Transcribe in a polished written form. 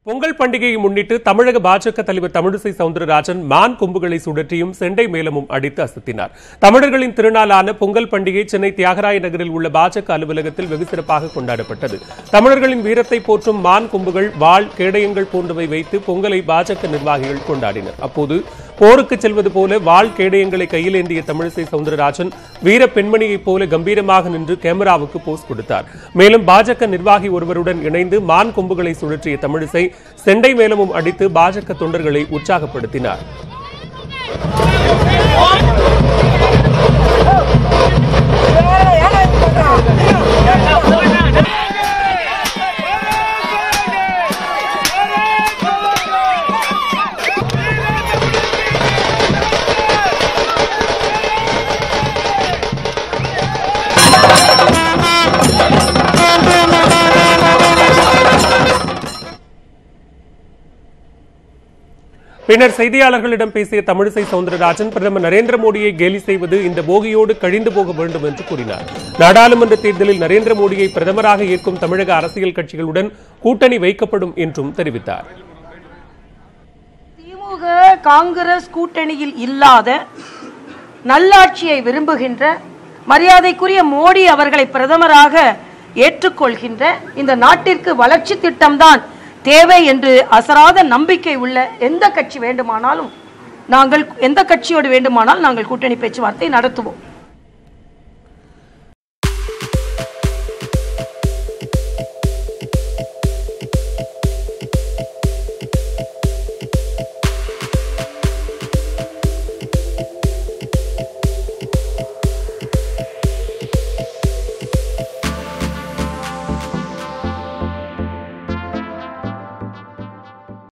பொங்கல் பண்டிகையை முன்னிட்டு தமிழக பாஜக தலைவர் தமிழிசை சவுந்தரராஜன் மான் கொம்புகளை சுழற்றியும் செண்டை மேளமும் அடித்து அசத்தினார். தமிழர்களின் திருநாளான பொங்கல் பண்டிகை சென்னை தியாகராய நகரில் உள்ள பாஜக அலுவலகத்தில் வெகு சிறப்பாக கொண்டாடப்பட்டது. தமிழர்களின் வீரத்தை போற்றும் மான் கொம்புகள், வாள், கேடயங்கள் போன்றவை வைத்து பொங்கலை பாஜக நிர்வாகிகள் கொண்டாடினர். அப்போது போருக்கு செல்வது போல வாள், கேடயங்களை கையில் ஏந்திய தமிழிசை சவுந்தரராஜன் வீர பெண்மணியைப் போல கம்பீரமாக நின்று கேமராவுக்கு போஸ் கொடுத்தார். மேலும் பாஜக நிர்வாகி ஒருவருடன் இணைந்து மான் கொம்புகளை சுழற்றிய தமிழிசை செண்டை மேளமும் அடித்து பாஜக தொண்டர்களை உற்சாகப்படுத்தினார். பின்னர் செய்தியாளர்களிடம் பேசிய தமிழிசை சவுந்தரராஜன் பிரதமர் நரேந்திர மோடியை கேலி செய்வது இந்த போகியோடு கழிந்து போக வேண்டும் என்று கூறினார். நாடாளுமன்ற தேர்தலில் நரேந்திர மோடியை பிரதமராக ஏற்கும் தமிழக அரசியல் கட்சிகளுடன் கூட்டணி வைக்கப்படும் என்றும் தெரிவித்தார். திமுக காங்கிரஸ் கூட்டணியில் இல்லாத நல்லாட்சியை விரும்புகின்ற மரியாதைக்குரிய மோடி அவர்களை பிரதமராக ஏற்றுக்கொள்கின்ற இந்த நாட்டிற்கு வளர்ச்சி திட்டம்தான் தேவை என்று அசராத நம்பிக்கை உள்ள எந்த கட்சி வேண்டுமானாலும் நாங்கள் கூட்டணி பேச்சுவார்த்தை நடத்துவோம்.